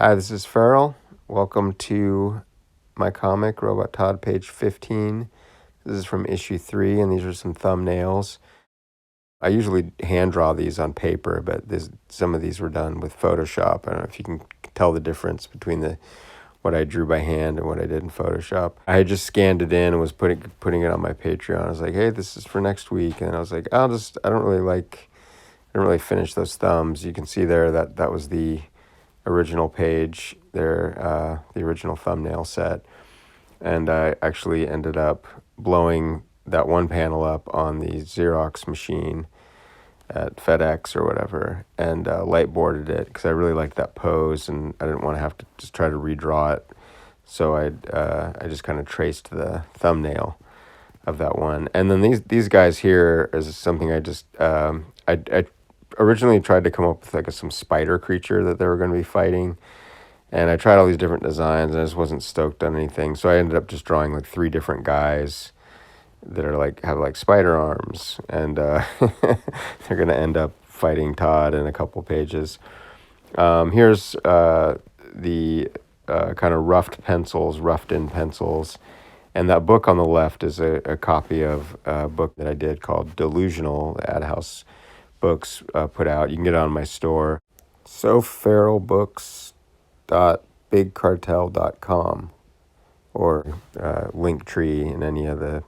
Hi, this is Farrell. Welcome to my comic, Robot Todd, page 15. This is from issue 3, and these are some thumbnails. I usually hand draw these on paper, but some of these were done with Photoshop. I don't know if you can tell the difference between what I drew by hand and what I did in Photoshop. I had just scanned it in and was putting it on my Patreon. I was like, hey, this is for next week. And I was like, I don't really finish those thumbs. You can see there that was the original page there, the original thumbnail set. And I actually ended up blowing that one panel up on the Xerox machine at FedEx or whatever, and light boarded it because I really liked that pose and I didn't want to have to just try to redraw it. So I just kind of traced the thumbnail of that one. And then these guys here is something I originally tried to come up with like some spider creature that they were going to be fighting. And I tried all these different designs and I just wasn't stoked on anything. So I ended up just drawing like 3 different guys that are have spider arms, and they're going to end up fighting Todd in a couple pages. Here's the kind of roughed in pencils. And that book on the left is a copy of a book that I did called Delusional, the Ad House Books put out. You can get it on my store. sofarrellbooks.bigcartel.com or Linktree in any of the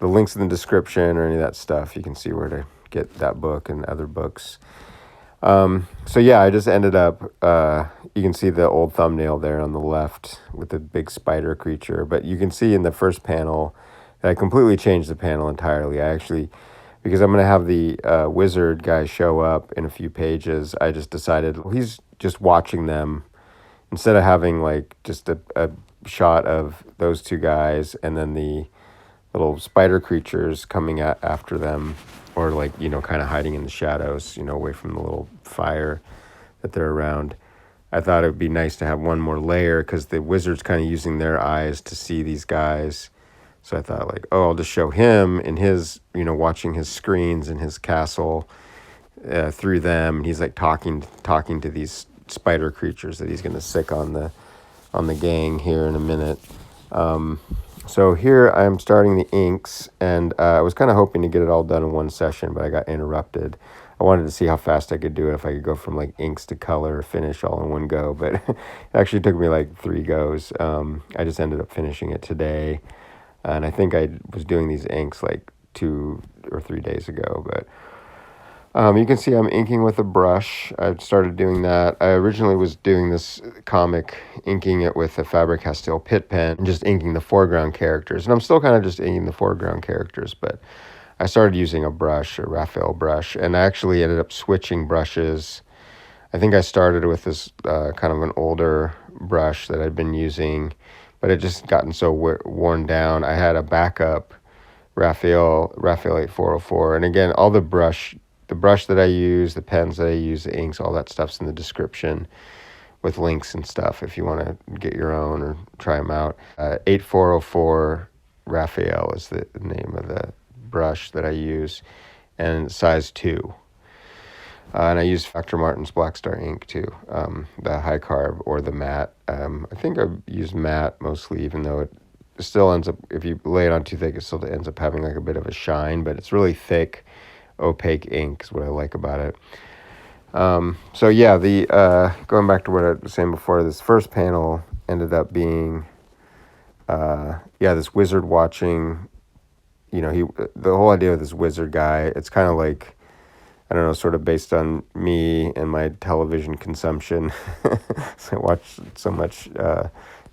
links in the description or any of that stuff. You can see where to get that book and other books. So yeah, I just ended up, you can see the old thumbnail there on the left with the big spider creature, but you can see in the first panel that I completely changed the panel entirely. Because I'm going to have the wizard guy show up in a few pages, I just decided he's just watching them. Instead of having just a shot of those 2 guys and then the little spider creatures coming after them, or kind of hiding in the shadows, away from the little fire that they're around. I thought it would be nice to have one more layer because the wizard's kind of using their eyes to see these guys. So I thought I'll just show him in his, watching his screens in his castle through them. And he's talking to these spider creatures that he's going to sick on the gang here in a minute. So here I'm starting the inks, and I was kind of hoping to get it all done in one session, but I got interrupted. I wanted to see how fast I could do it, if I could go from inks to color, finish all in one go, but it actually took me 3 goes. I just ended up finishing it today, and I think I was doing these inks 2 or 3 days ago, but you can see I'm inking with a brush. I've started doing that. I originally was doing this comic, inking it with a Faber-Castell Pitt pen, and just inking the foreground characters. And I'm still kind of just inking the foreground characters, but I started using a brush, a Raphael brush, and I actually ended up switching brushes. I think I started with this kind of an older brush that I'd been using, but it just gotten so worn down. I had a backup Raphael 8404, and again, all the brush that I use, the pens that I use, the inks, all that stuff's in the description with links and stuff if you want to get your own or try them out. 8404 Raphael is the name of the brush that I use, and size 2. And I use Dr. Martin's Black Star ink too, the high carb or the matte. I think I've used matte mostly, even though it still ends up, if you lay it on too thick, it still ends up having a bit of a shine, but it's really thick, opaque ink is what I like about it. So yeah, going back to what I was saying before, this first panel ended up being this wizard watching, the whole idea of this wizard guy, it's kind of I don't know, sort of based on me and my television consumption. So I watch so much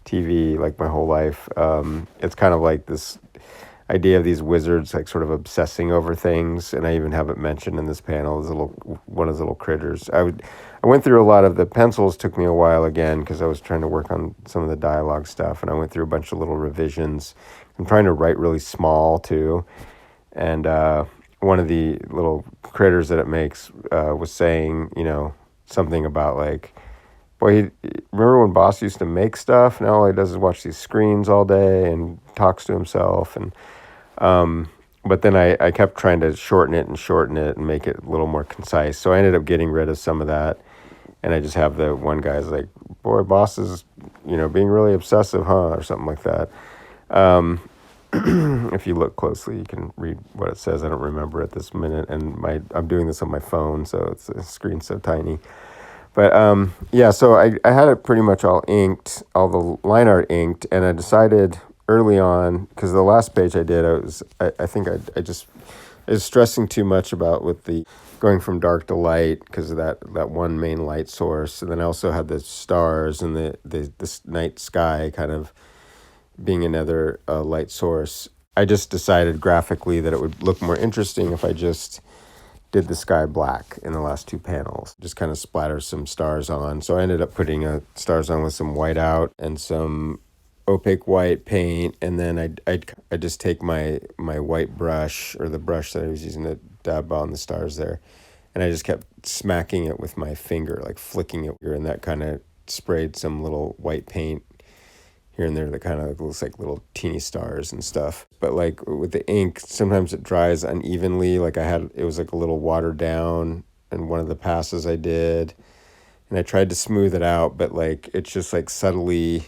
TV my whole life. It's kind of this idea of these wizards sort of obsessing over things, and I even have it mentioned in this panel as one of those little critters. I went through a lot of the pencils. Took me a while again because I was trying to work on some of the dialogue stuff, and I went through a bunch of little revisions. I'm trying to write really small too, and one of the little critters that it makes was saying, something about boy, remember when Boss used to make stuff? Now all he does is watch these screens all day and talks to himself. And but then I kept trying to shorten it and make it a little more concise. So I ended up getting rid of some of that And I just have the one guy's like, boy, boss is, being really obsessive, huh? Or something like that. If you look closely, you can read what it says. I don't remember at this minute. And I'm doing this on my phone, so the screen's so tiny. But yeah, so I had it pretty much all inked, all the line art inked, and I decided early on, because the last page I did, I think I was stressing too much about with the going from dark to light because of that one main light source. And then I also had the stars and the night sky kind of being another light source. I just decided graphically that it would look more interesting if I just did the sky black in the last two panels, just kind of splatter some stars on. So I ended up putting stars on with some white out and some opaque white paint, and then I just take my white brush, or the brush that I was using to dab on the stars there, and I just kept smacking it with my finger, like flicking it, and that kind of sprayed some little white paint here and there that kind of looks like little teeny stars and stuff. But like with the ink, sometimes it dries unevenly. Like it was like a little watered down in one of the passes I did, and I tried to smooth it out, but like it's just like subtly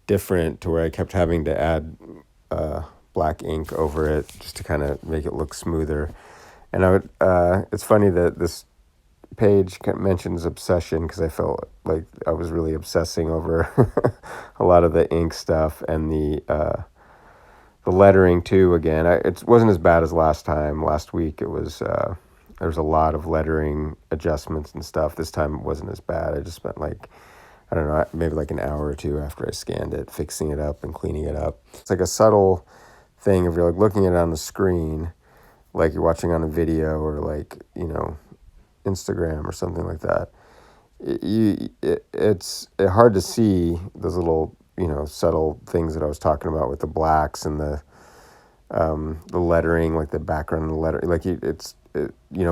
different to where I kept having to add black ink over it just to kind of make it look smoother. And it's funny that this page mentions obsession, because I felt like I was really obsessing over a lot of the ink stuff and the lettering too. Again, it wasn't as bad as last time. Last week it was there was a lot of lettering adjustments and stuff. This time it wasn't as bad. I just spent like, I don't know, maybe like an hour or two after I scanned it, fixing it up and cleaning it up. It's like a subtle thing if you're like looking at it on the screen, like you're watching on a video or like, Instagram or something like that. It's hard to see those little, subtle things that I was talking about with the blacks and the lettering, like the background and the letter, like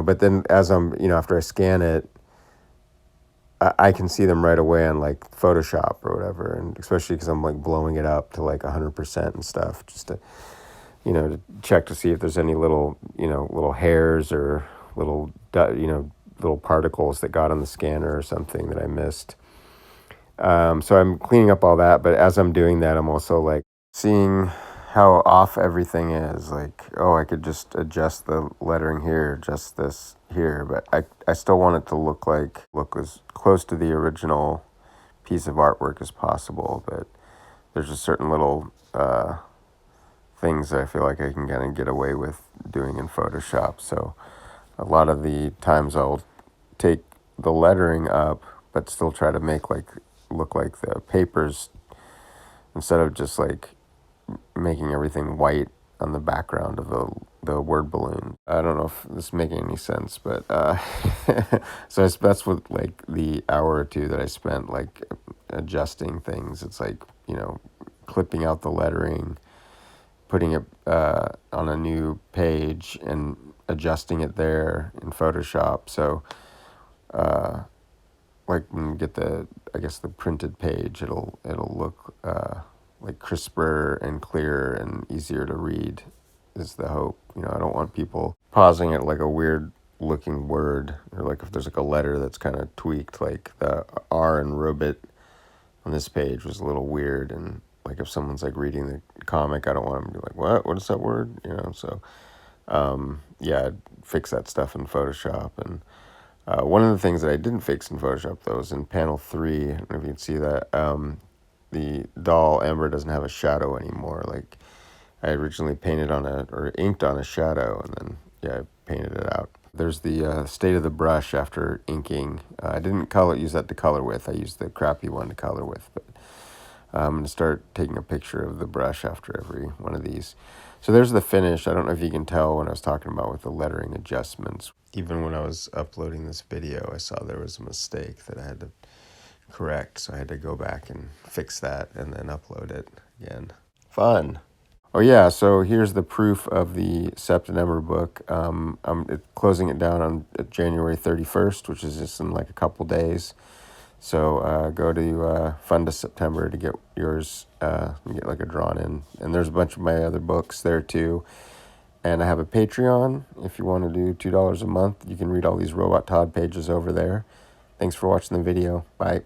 but then as I'm, after I scan it, I can see them right away on like Photoshop or whatever, and especially because I'm like blowing it up to like 100% and stuff, just to to check to see if there's any little little hairs or little little particles that got on the scanner or something that I missed. So I'm cleaning up all that, but as I'm doing that, I'm also like seeing how off everything is. Like, oh, I could just adjust the lettering here, adjust this here, but I still want it to look as close to the original piece of artwork as possible. But there's just certain little things that I feel like I can kind of get away with doing in Photoshop. So a lot of the times I'll take the lettering up, but still try to look like the papers, instead of just like making everything white on the background of the word balloon. I don't know if this is making any sense, but so that's what like the hour or two that I spent like adjusting things. It's like, clipping out the lettering, putting it on a new page and adjusting it there in Photoshop. So like when you get the printed page, it'll look like crisper and clearer and easier to read is the hope. I don't want people pausing at like a weird looking word, or like if there's like a letter that's kind of tweaked, like the R in robot on this page was a little weird, and like if someone's like reading the comic, I don't want them to be like, what is that word? So yeah, I'd fix that stuff in Photoshop. And one of the things that I didn't fix in Photoshop, though, is in panel 3. I don't know if you can see that. The doll Ember doesn't have a shadow anymore. Like I originally painted or inked on a shadow, and then I painted it out. There's the state of the brush after inking. I didn't use that to color with. I used the crappy one to color with, but I'm going to start taking a picture of the brush after every one of these. So there's the finish. I don't know if you can tell when I was talking about with the lettering adjustments. Even when I was uploading this video, I saw there was a mistake that I had to correct. So I had to go back and fix that and then upload it again. Fun. Oh yeah, so here's the proof of the SEPT and EMBER book. I'm closing it down on January 31st, which is just in like a couple days. So go to Fund to September to get yours, and get like a drawn in. And there's a bunch of my other books there too. And I have a Patreon. If you want to do $2 a month, you can read all these Robot Todd pages over there. Thanks for watching the video. Bye.